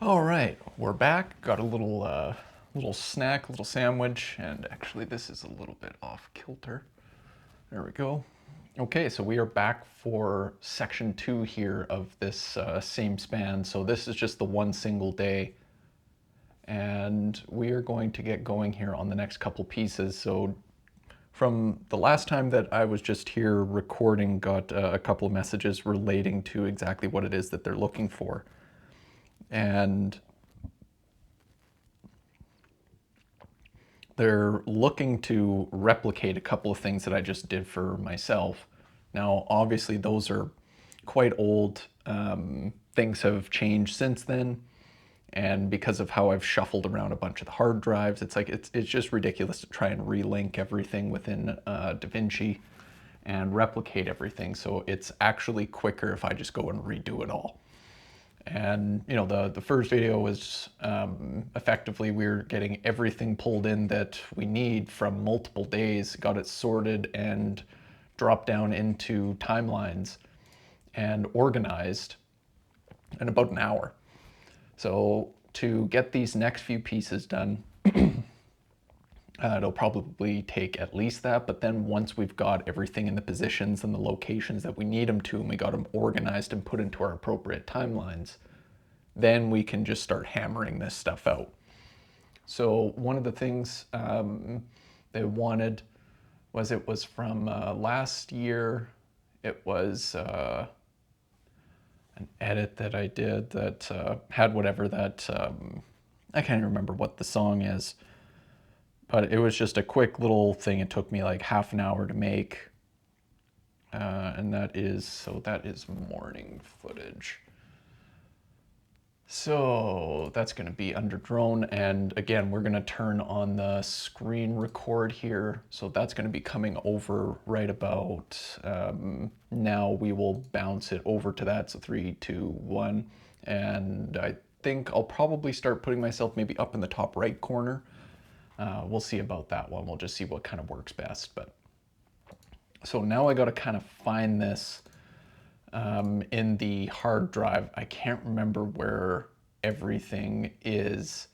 All right, we're back. Got a little snack, a little sandwich, and actually this is a little bit off kilter. There we go. Okay, so we are back for section 2 here of this same span. So this is just the one single day, and we are going to get going here on the next couple pieces. So from the last time that I was just here recording, got a couple of messages relating to exactly what it is that they're looking for. And they're looking to replicate a couple of things that I just did for myself. Now, obviously, those are quite old. Things have changed since then. And because of how I've shuffled around a bunch of the hard drives, it's just ridiculous to try and relink everything within DaVinci and replicate everything. So it's actually quicker if I just go and redo it all. And you know, the first video was effectively we're getting everything pulled in that we need from multiple days, got it sorted and dropped down into timelines and organized in about an hour. So to get these next few pieces done, it'll probably take at least that, but then once we've got everything in the positions and the locations that we need them to, and we got them organized and put into our appropriate timelines, then we can just start hammering this stuff out. So one of the things they wanted was it was from last year. It was an edit that I did that had whatever that, I can't even remember what the song is, but it was just a quick little thing. It took me like half an hour to make. And that is morning footage. So that's going to be under drone, and again we're going to turn on the screen record here, so that's going to be coming over right about now. We will bounce it over to that, so 3, 2, 1, and I think I'll probably start putting myself maybe up in the top right corner. We'll see about that one. We'll just see what kind of works best. But so now I got to kind of find this in the hard drive. I can't remember where everything is,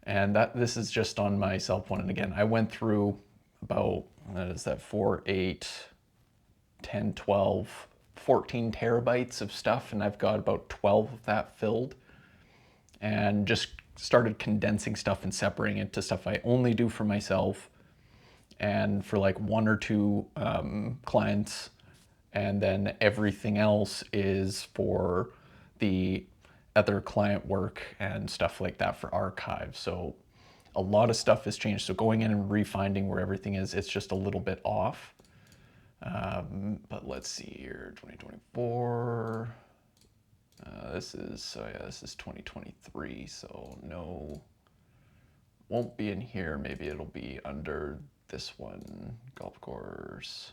and that this is just on my cell phone. And again, I went through about, what is that, 4, 8, 10, 12, 14 terabytes of stuff, and I've got about 12 of that filled, and just started condensing stuff and separating it to stuff I only do for myself and for like 1 or 2 clients, and then everything else is for the other client work and stuff like that for archives. So a lot of stuff has changed. So going in and refinding where everything is, it's just a little bit off. But let's see here, 2024. This is 2023. So no, won't be in here. Maybe it'll be under this one, golf course.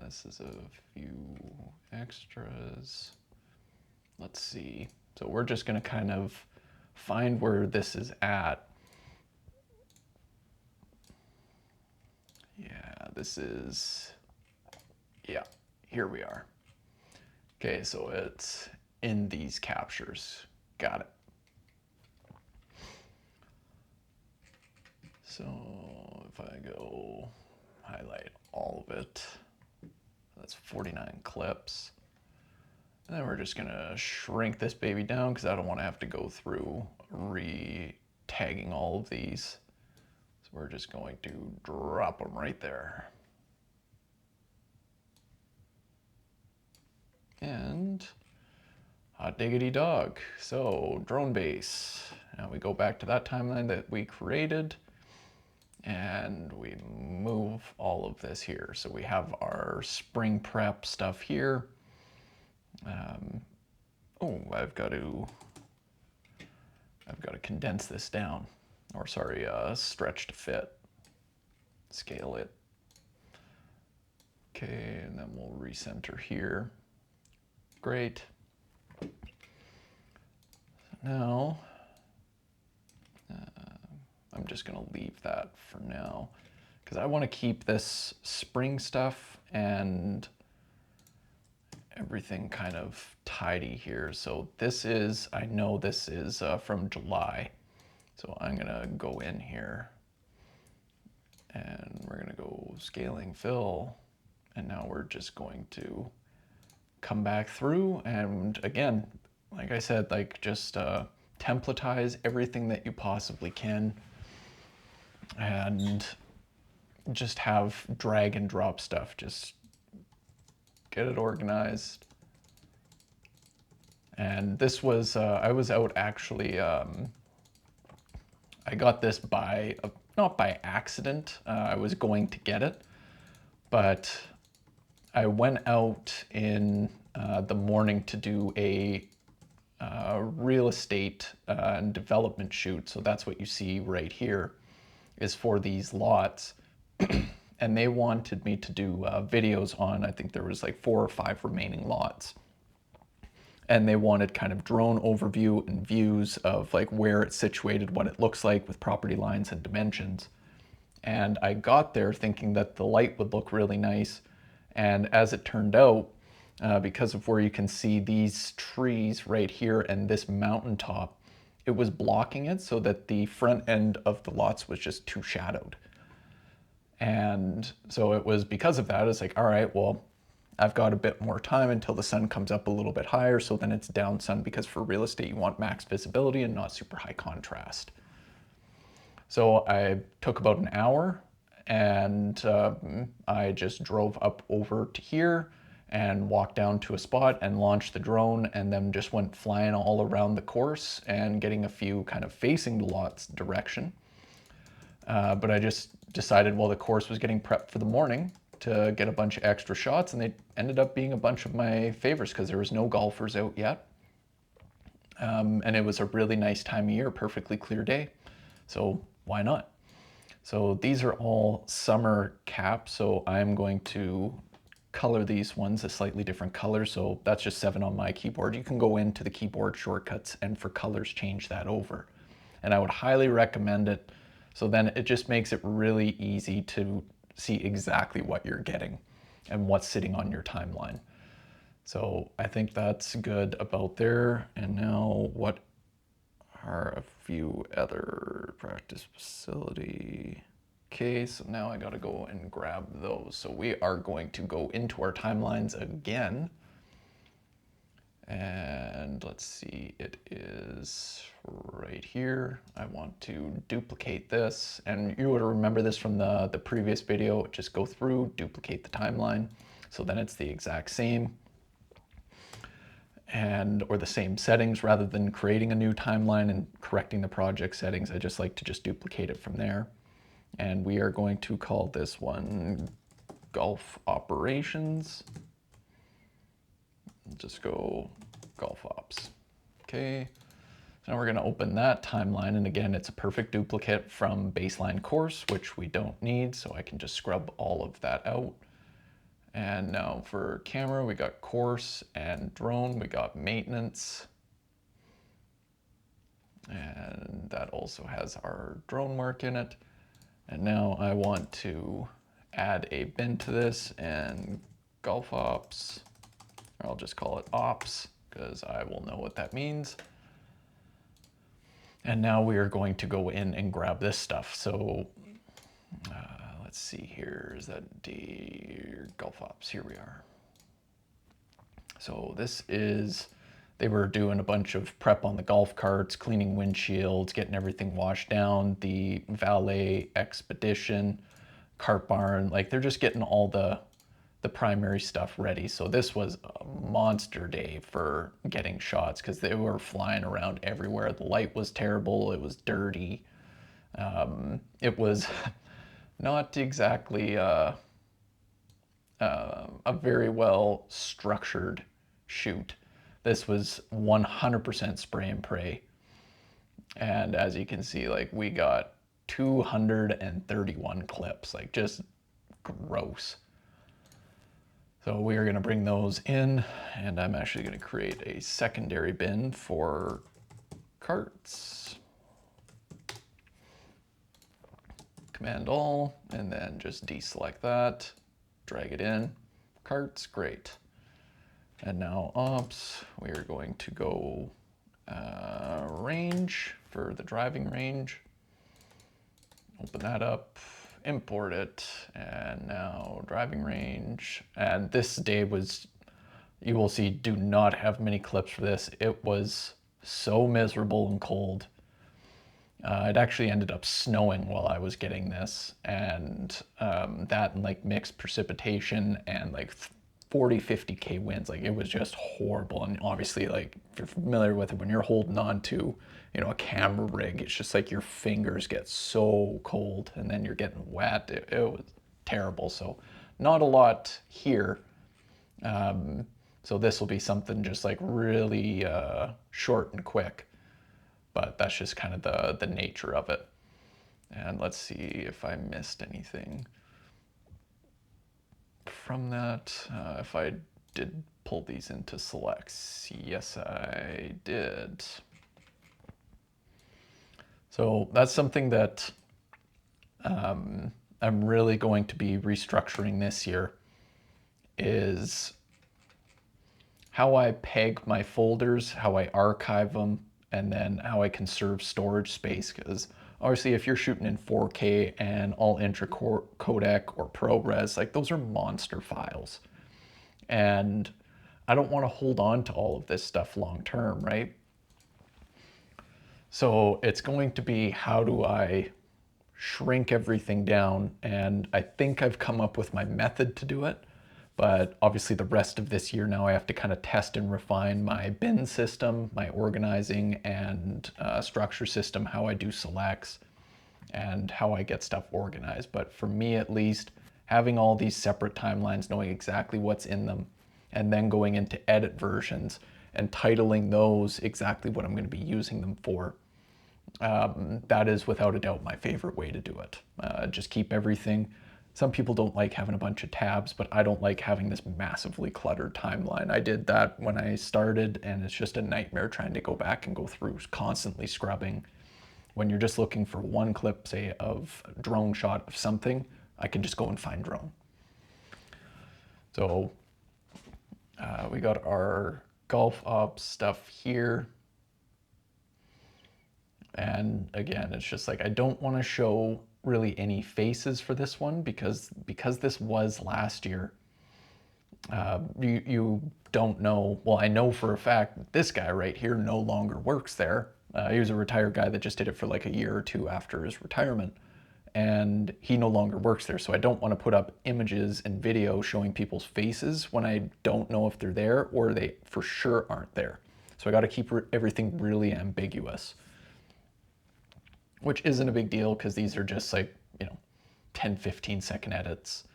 This is a few extras. Let's see. So we're just going to kind of find where this is at. Yeah, this is, yeah, here we are. Okay, so it's in these captures. Got it. So if I go highlight all of it, that's 49 clips. And then we're just gonna shrink this baby down because I don't want to have to go through re-tagging all of these. So we're just going to drop them right there. And hot diggity dog. So drone base. Now we go back to that timeline that we created, and we move all of this here. So we have our spring prep stuff here. Oh, I've got to condense this down, or sorry, stretch to fit, scale it. Okay, and then we'll recenter here. Great. So now, I'm just gonna leave that for now because I want to keep this spring stuff and everything kind of tidy here. So this is, I know this is from July. So I'm gonna go in here and we're gonna go scaling fill. And now we're just going to come back through. And again, like I said, like just templatize everything that you possibly can. And just have drag and drop stuff. Just get it organized. And this was, I was out actually, I got this by, not by accident, I was going to get it, but I went out in the morning to do a real estate and development shoot. So that's what you see right here is for these lots. And they wanted me to do videos on, I think there was like 4 or 5 remaining lots. And they wanted kind of drone overview and views of like where it's situated, what it looks like with property lines and dimensions. And I got there thinking that the light would look really nice. And as it turned out, because of where you can see these trees right here and this mountaintop, it was blocking it so that the front end of the lots was just too shadowed. And so it was because of that, it's like, all right, well, I've got a bit more time until the sun comes up a little bit higher. So then it's down sun, because for real estate, you want max visibility and not super high contrast. So I took about an hour and I just drove up over to here and walked down to a spot and launched the drone, and then just went flying all around the course and getting a few kind of facing the lot's direction. But I just decided while the course was getting prepped for the morning to get a bunch of extra shots, and they ended up being a bunch of my favorites because there was no golfers out yet. And it was a really nice time of year, perfectly clear day. So why not? So these are all summer caps. So I'm going to color these ones a slightly different color. So that's just 7 on my keyboard. You can go into the keyboard shortcuts and for colors change that over. And I would highly recommend it. So then it just makes it really easy to see exactly what you're getting and what's sitting on your timeline. So I think that's good about there. And now what are a few other practice facility? Okay, so now I gotta go and grab those. So we are going to go into our timelines again. And let's see, it is right here. I want to duplicate this, and you would remember this from the previous video. Just go through, duplicate the timeline, so then it's the exact same, or the same settings. Rather than creating a new timeline and correcting the project settings, I just like to just duplicate it from there. And we are going to call this one Golf Operations. Just go Golf Ops. Okay, so now we're going to open that timeline, and again, it's a perfect duplicate from baseline course, which we don't need, so I can just scrub all of that out. And now for camera, we got course, and drone, we got maintenance. And that also has our drone mark in it. And now I want to add a bin to this, and Golf Ops, or I'll just call it Ops, because I will know what that means. And now we are going to go in and grab this stuff. So let's see here, is that Golf Ops? Here we are. So this is, they were doing a bunch of prep on the golf carts, cleaning windshields, getting everything washed down, the valet expedition, cart barn, like they're just getting all the primary stuff ready. So this was a monster day for getting shots because they were flying around everywhere. The light was terrible. It was dirty. It was not exactly a very well structured shoot. This was 100% spray and pray. And as you can see, like we got 231 clips, like just gross. So we are going to bring those in, and I'm actually going to create a secondary bin for carts. Command all, and then just deselect that, drag it in. Carts, great. And now ops, we are going to go range for the driving range. Open that up, import it, and now driving range. And this day was, you will see, do not have many clips for this. It was so miserable and cold. It actually ended up snowing while I was getting this, and that and like mixed precipitation and like 40, 50K winds. Like it was just horrible. And obviously, like if you're familiar with it, when you're holding on to, you know, a camera rig, it's just like your fingers get so cold and then you're getting wet. It was terrible. So not a lot here. So this will be something just like really short and quick, but that's just kind of the nature of it. And let's see if I missed anything from that. If I did pull these into selects, yes, I did. So that's something that I'm really going to be restructuring this year, is how I peg my folders, how I archive them, and then how I conserve storage space. Because obviously if you're shooting in 4K and all intra codec or ProRes, like those are monster files. And I don't want to hold on to all of this stuff long term, right? So it's going to be, how do I shrink everything down? And I think I've come up with my method to do it. But obviously the rest of this year now I have to kind of test and refine my bin system, my organizing and structure system, how I do selects and how I get stuff organized. But for me at least, having all these separate timelines, knowing exactly what's in them, and then going into edit versions and titling those exactly what I'm going to be using them for, that is without a doubt my favorite way to do it. Just keep everything. Some people don't like having a bunch of tabs, but I don't like having this massively cluttered timeline. I did that when I started, and it's just a nightmare trying to go back and go through constantly scrubbing. When you're just looking for one clip, say, of drone shot of something, I can just go and find drone. So we got our golf ops stuff here. And again, it's just like, I don't want to show really any faces for this one because this was last year. You don't know. Well, I know for a fact that this guy right here no longer works there. He was a retired guy that just did it for like a year or two after his retirement, and he no longer works there. So I don't want to put up images and video showing people's faces when I don't know if they're there or they for sure aren't there. So I got to keep everything really ambiguous, which isn't a big deal because these are just like, you know, 10, 15-second edits.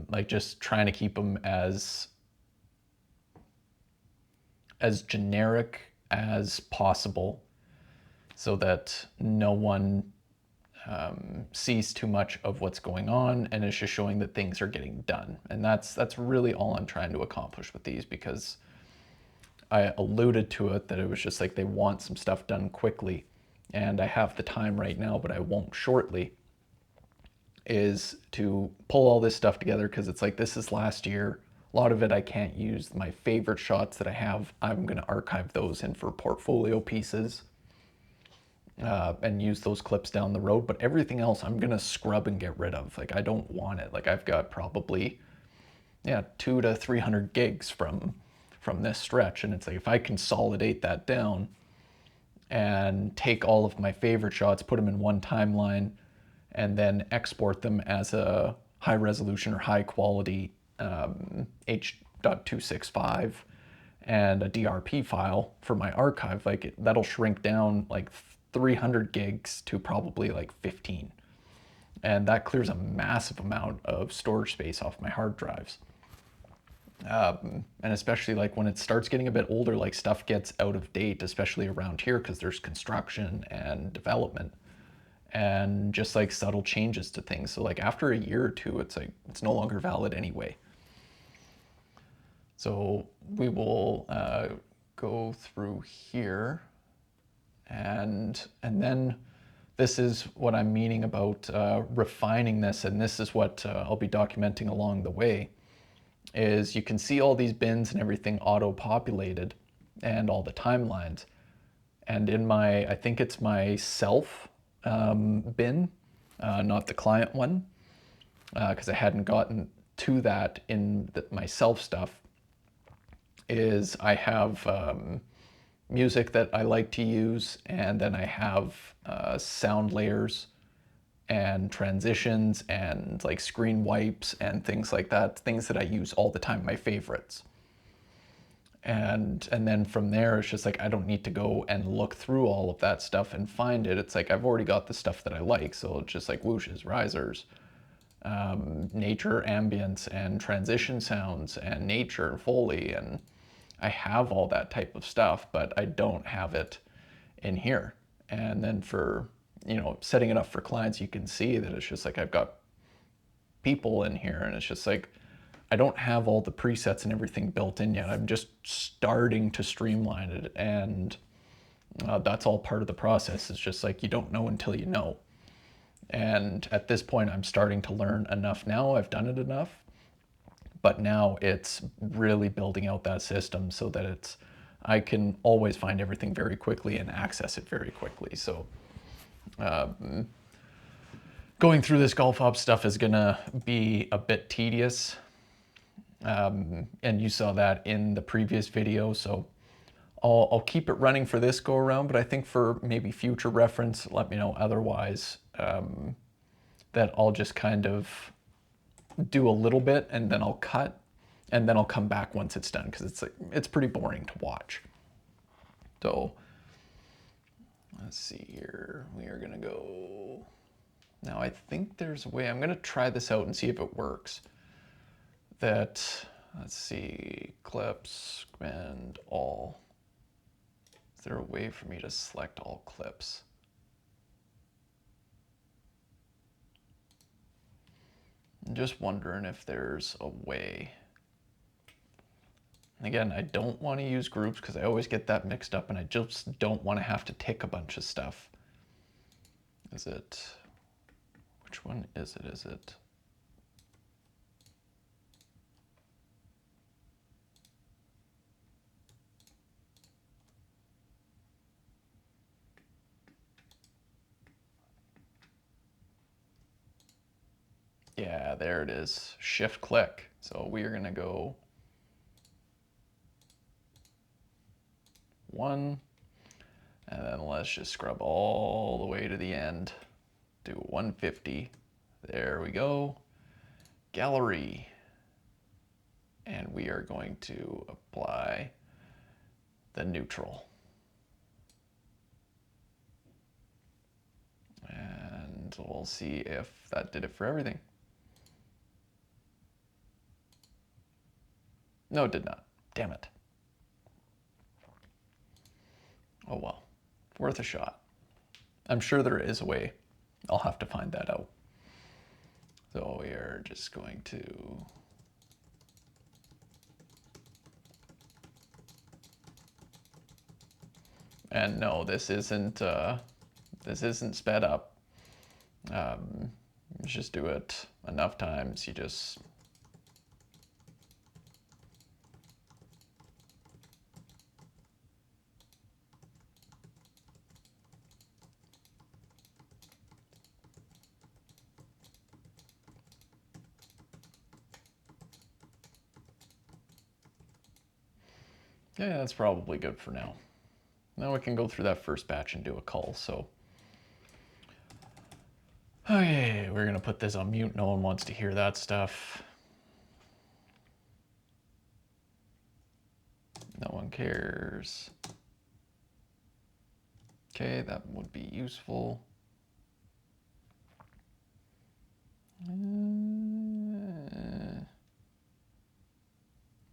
Like just trying to keep them as generic as possible so that no one sees too much of what's going on, and it's just showing that things are getting done. And that's really all I'm trying to accomplish with these, because I alluded to it that it was just like they want some stuff done quickly, and I have the time right now, but I won't shortly, is to pull all this stuff together, because it's like, this is last year. A lot of it I can't use. My favorite shots that I have, I'm going to archive those in for portfolio pieces and use those clips down the road. But everything else I'm going to scrub and get rid of. Like, I don't want it. Like, I've got probably, 200 to 300 gigs from this stretch. And it's like, if I consolidate that down and take all of my favorite shots, put them in one timeline, and then export them as a high resolution or high quality H.265 and a DRP file for my archive, like that'll shrink down like 300 gigs to probably like 15. And that clears a massive amount of storage space off my hard drives. And especially like when it starts getting a bit older, like stuff gets out of date, especially around here because there's construction and development and just like subtle changes to things. So like after a year or two, it's like, it's no longer valid anyway. So we will go through here, and then this is what I'm meaning about refining this, and this is what I'll be documenting along the way, is you can see all these bins and everything auto-populated and all the timelines. And in my, I think it's my self bin, not the client one, because I hadn't gotten to that in my self stuff, is I have music that I like to use, and then I have sound layers and transitions and like screen wipes and things like that, things that I use all the time, my favorites. And then from there, it's just like I don't need to go and look through all of that stuff and find it. It's like I've already got the stuff that I like, so it's just like whooshes, risers, nature ambience and transition sounds and nature Foley, and I have all that type of stuff, but I don't have it in here. And then for, you know, setting it up for clients, you can see that it's just like I've got people in here, and it's just like I don't have all the presets and everything built in yet. I'm just starting to streamline it, and that's all part of the process. It's just like you don't know until you know. And at this point, I'm starting to learn enough now. I've done it enough, but now it's really building out that system so that it's, I can always find everything very quickly and access it very quickly. So going through this Golf Ops stuff is gonna be a bit tedious. And you saw that in the previous video, so I'll keep it running for this go around, but I think for maybe future reference, let me know otherwise, that I'll just kind of do a little bit and then I'll cut and then I'll come back once it's done, because it's pretty boring to watch. So let's see here. We are gonna go. Now I think there's a way, I'm gonna try this out and see if it works. That, let's see, clips and all. Is there a way for me to select all clips? I'm just wondering if there's a way. Again, I don't want to use groups because I always get that mixed up, and I just don't want to have to tick a bunch of stuff. Is it, which one is it? Is it? Yeah, there it is. Shift click. So we are going to go 1, and then let's just scrub all the way to the end. Do 150. There we go. Gallery. And we are going to apply the neutral. And we'll see if that did it for everything. No, it did not. Damn it. Oh well, worth a shot. I'm sure there is a way. I'll have to find that out. So we are just going to and no, this isn't sped up. Just do it enough times. You just yeah, that's probably good for now. Now we can go through that first batch and do a cull. So, okay, we're gonna put this on mute. No one wants to hear that stuff. No one cares. Okay, that would be useful.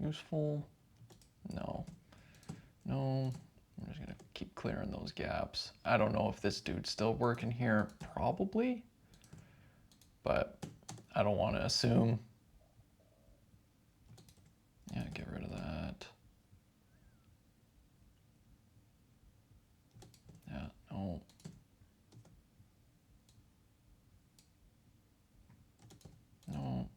Useful? No. No. I'm just gonna keep clearing those gaps. I don't know if this dude's still working here. Probably. But I don't want to assume. Yeah, get rid of that. Yeah, no. No.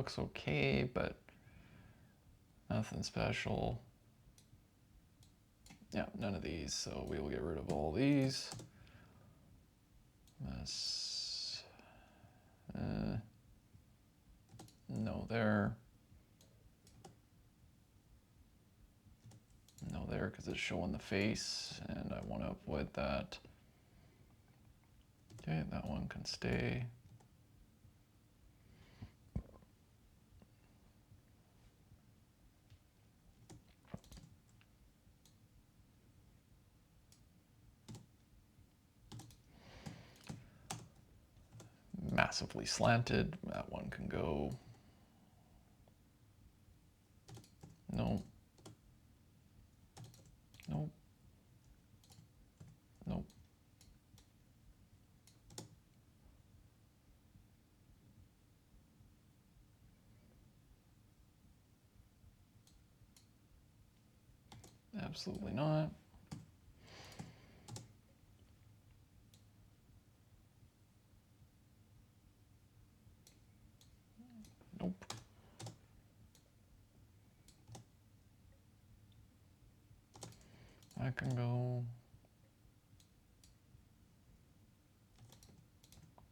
looks okay, but nothing special. Yeah, none of these, so we will get rid of all these. This, no there. No there, because it's showing the face, and I want to avoid that. Okay, that one can stay. Massively slanted, that one can go. Nope. Nope. Nope. Absolutely not. Nope. That can go.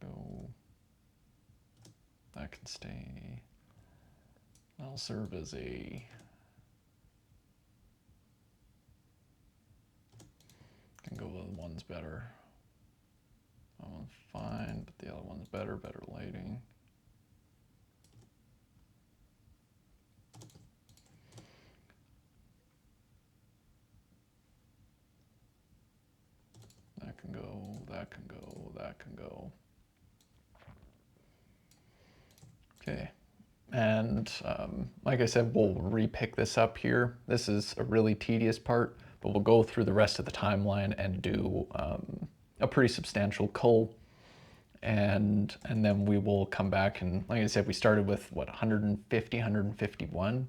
Go. That can stay. That'll serve as a. Can go with one's better. That one's fine, but the other one's better lighting. That can go, that can go, that can go. Okay, and like I said, we'll repick this up here. This is a really tedious part, but we'll go through the rest of the timeline and do a pretty substantial cull. And then we will come back and, like I said, we started with what, 150, 151,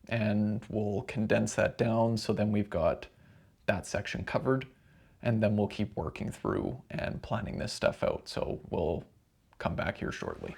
and we'll condense that down so then we've got that section covered, and then we'll keep working through and planning this stuff out. So we'll come back here shortly.